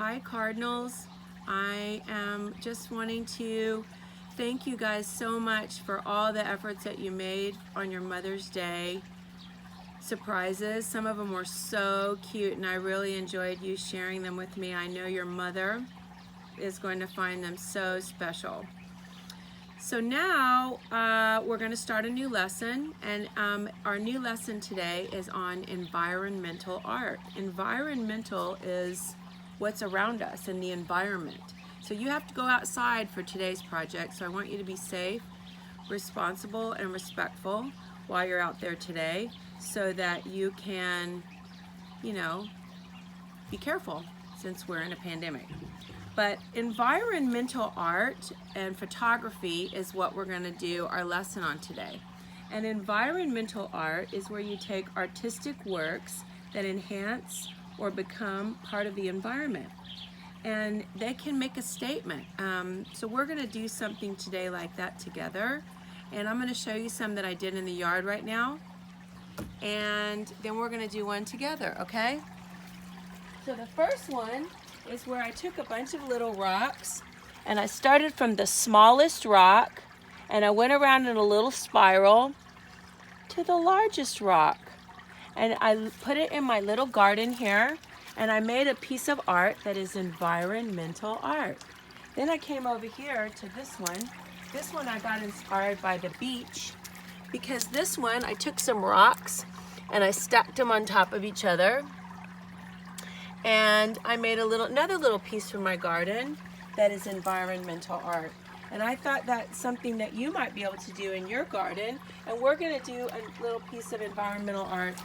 Hi Cardinals. I am just wanting to thank you guys so much for all the efforts that you made on your Mother's Day surprises. Some of them were so cute and I really enjoyed you sharing them with me. I know your mother is going to find them so special. So now we're going to start a new lesson, and our new lesson today is on environmental art. Environmental is what's around us in the environment. So you have to go outside for today's project, so I want you to be safe, responsible, and respectful while you're out there today so that you can, be careful since we're in a pandemic. But environmental art and photography is what we're going to do our lesson on today. And environmental art is where you take artistic works that enhance or become part of the environment. And they can make a statement. So we're going to do something today like that together. And I'm going to show you some that I did in the yard right now. And then we're going to do one together, okay? So the first one is where I took a bunch of little rocks and I started from the smallest rock and I went around in a little spiral to the largest rock, and I put it in my little garden here, and I made a piece of art that is environmental art. Then I came over here to this one. This one I got inspired by the beach, because this one I took some rocks and I stacked them on top of each other. And I made another little piece for my garden that is environmental art. And I thought that's something that you might be able to do in your garden. And we're going to do a little piece of environmental art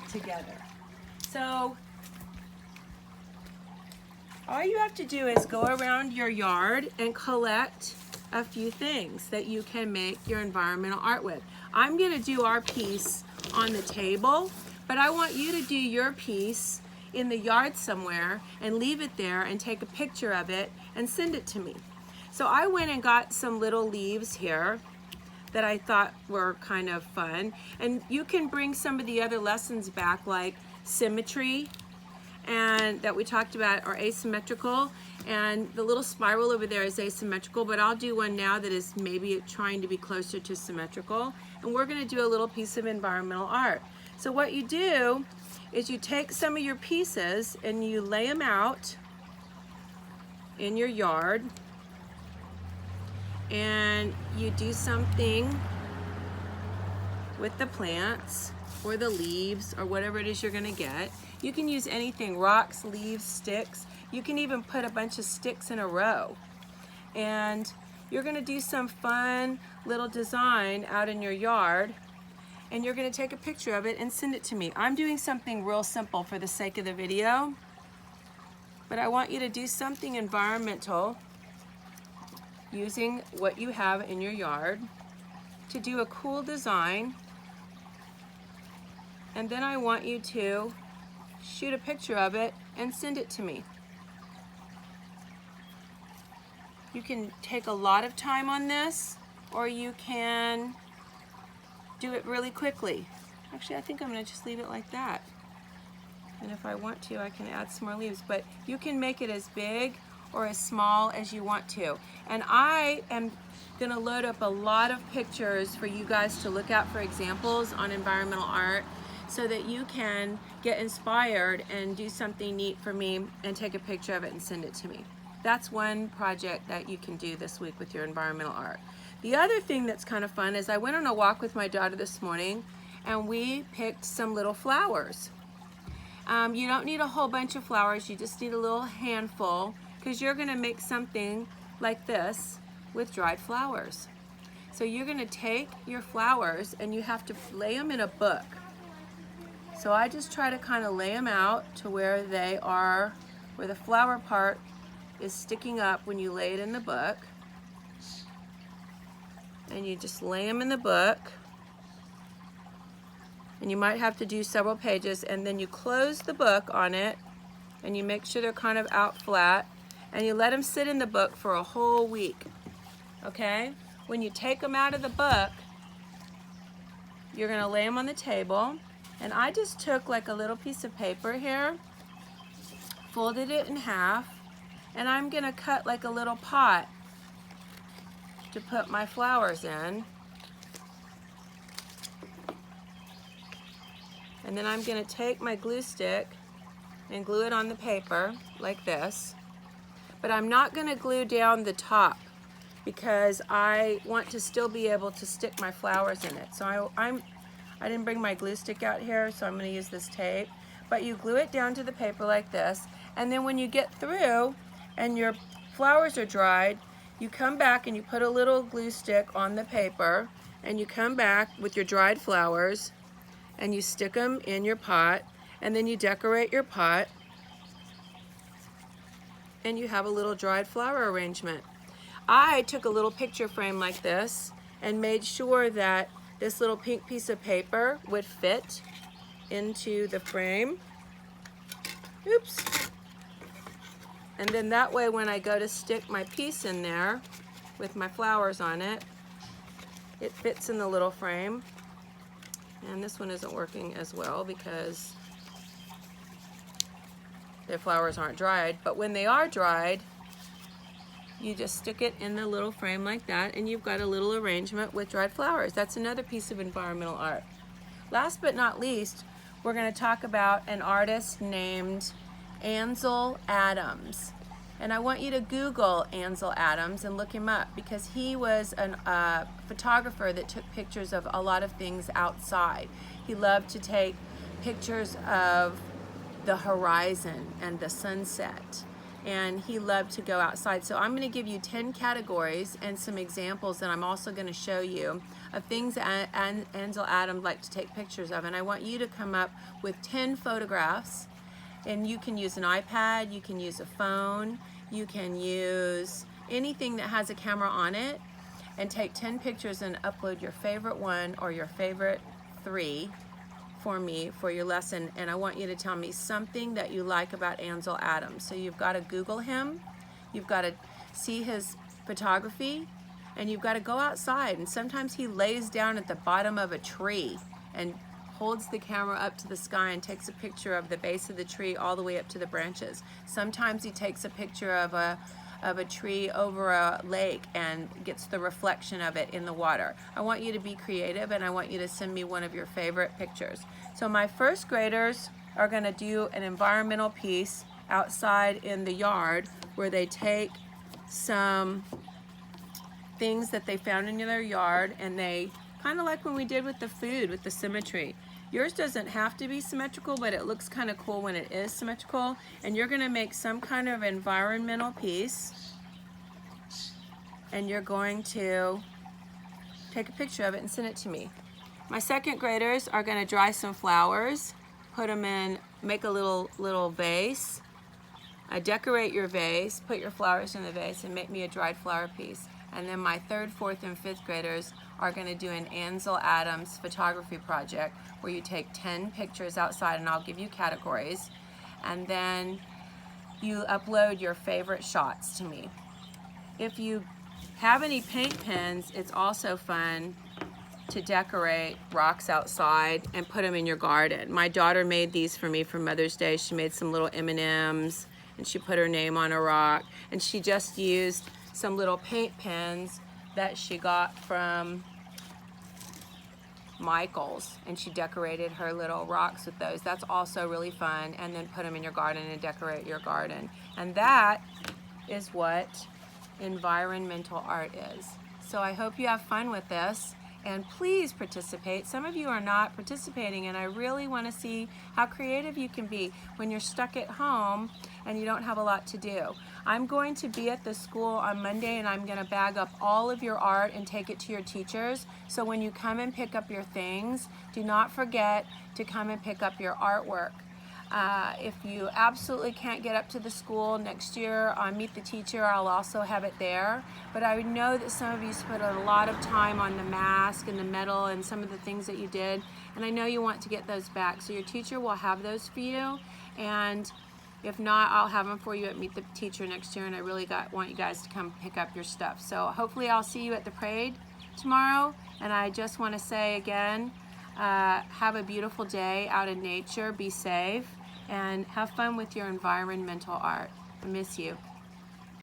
together. So all you have to do is go around your yard and collect a few things that you can make your environmental art with. I'm going to do our piece on the table, but I want you to do your piece in the yard somewhere and leave it there and take a picture of it and send it to me. So I went and got some little leaves here that I thought were kind of fun, and you can bring some of the other lessons back, like symmetry and that we talked about are asymmetrical, and the little spiral over there is asymmetrical, but I'll do one now that is maybe trying to be closer to symmetrical, and we're going to do a little piece of environmental art. So what you do is you take some of your pieces and you lay them out in your yard, and you do something with the plants or the leaves or whatever it is you're going to get. You can use anything, rocks, leaves, sticks. You can even put a bunch of sticks in a row. And you're going to do some fun little design out in your yard, and you're going to take a picture of it and send it to me. I'm doing something real simple for the sake of the video, but I want you to do something environmental using what you have in your yard to do a cool design, and then I want you to shoot a picture of it and send it to me. You can take a lot of time on this, or you can do it really quickly. Actually, I think I'm going to just leave it like that. And if I want to, I can add some more leaves. But you can make it as big or as small as you want to. And I am going to load up a lot of pictures for you guys to look at for examples on environmental art, so that you can get inspired and do something neat for me and take a picture of it and send it to me. That's one project that you can do this week with your environmental art. The other thing that's kind of fun is I went on a walk with my daughter this morning and we picked some little flowers. You don't need a whole bunch of flowers, you just need a little handful, because you're going to make something like this with dried flowers. So you're going to take your flowers and you have to lay them in a book. So I just try to kind of lay them out to where they are, where the flower part is sticking up when you lay it in the book. And you just lay them in the book. And you might have to do several pages, and then you close the book on it and you make sure they're kind of out flat, and you let them sit in the book for a whole week. Okay? When you take them out of the book, you're going to lay them on the table. And I just took like a little piece of paper here, folded it in half, And I'm gonna cut like a little pot to put my flowers in. And then I'm gonna take my glue stick and glue it on the paper like this. But I'm not gonna glue down the top because I want to still be able to stick my flowers in it. So I didn't bring my glue stick out here, so I'm gonna use this tape. But you glue it down to the paper like this, and then when you get through and your flowers are dried, you come back and you put a little glue stick on the paper, and you come back with your dried flowers and you stick them in your pot, and then you decorate your pot, and you have a little dried flower arrangement. I took a little picture frame like this and made sure that this little pink piece of paper would fit into the frame. Oops. And then that way when I go to stick my piece in there with my flowers on it, it fits in the little frame. And this one isn't working as well because the flowers aren't dried. But when they are dried, you just stick it in the little frame like that, and you've got a little arrangement with dried flowers. That's another piece of environmental art. Last but not least, we're going to talk about an artist named Ansel Adams. And I want you to Google Ansel Adams and look him up because he was a photographer that took pictures of a lot of things outside. He loved to take pictures of the horizon and the sunset, and he loved to go outside. So I'm going to give you 10 categories and some examples that I'm also going to show you of things that Ansel Adams liked to take pictures of, and I want you to come up with 10 photographs. And you can use an iPad, you can use a phone, you can use anything that has a camera on it, and take 10 pictures and upload your favorite one or your favorite 3 for me for your lesson. And I want you to tell me something that you like about Ansel Adams. So you've got to Google him, you've got to see his photography, and you've got to go outside. And sometimes he lays down at the bottom of a tree and holds the camera up to the sky and takes a picture of the base of the tree all the way up to the branches. Sometimes he takes a picture of a tree over a lake and gets the reflection of it in the water. I want you to be creative, and I want you to send me one of your favorite pictures. So my first graders are going to do an environmental piece outside in the yard where they take some things that they found in their yard, and they kind of like when we did with the food, with the symmetry. Yours doesn't have to be symmetrical, but it looks kind of cool when it is symmetrical. And you're going to make some kind of environmental piece, and you're going to take a picture of it and send it to me. My second graders are going to dry some flowers, put them in, make a little vase. Decorate your vase, put your flowers in the vase, and make me a dried flower piece. And then my third, fourth, and fifth graders are going to do an Ansel Adams photography project where you take 10 pictures outside, and I'll give you categories, and then you upload your favorite shots to me. If you have any paint pens, it's also fun to decorate rocks outside and put them in your garden. My daughter made these for me for Mother's Day. She made some little M&Ms, and she put her name on a rock, and she just used some little paint pens that she got from Michael's, and she decorated her little rocks with those. That's also really fun. And then put them in your garden and decorate your garden. And that is what environmental art is. So I hope you have fun with this, and please participate. Some of you are not participating, and I really want to see how creative you can be when you're stuck at home and you don't have a lot to do. I'm going to be at the school on Monday, and I'm going to bag up all of your art and take it to your teachers. So when you come and pick up your things, do not forget to come and pick up your artwork. If you absolutely can't get up to the school next year on Meet the Teacher, I'll also have it there. But I know that some of you spent a lot of time on the mask and the metal and some of the things that you did, and I know you want to get those back. So your teacher will have those for you, and if not, I'll have them for you at Meet the Teacher next year, and I really want you guys to come pick up your stuff. So hopefully I'll see you at the parade tomorrow, and I just want to say again, have a beautiful day out in nature, be safe, and have fun with your environmental art. I miss you.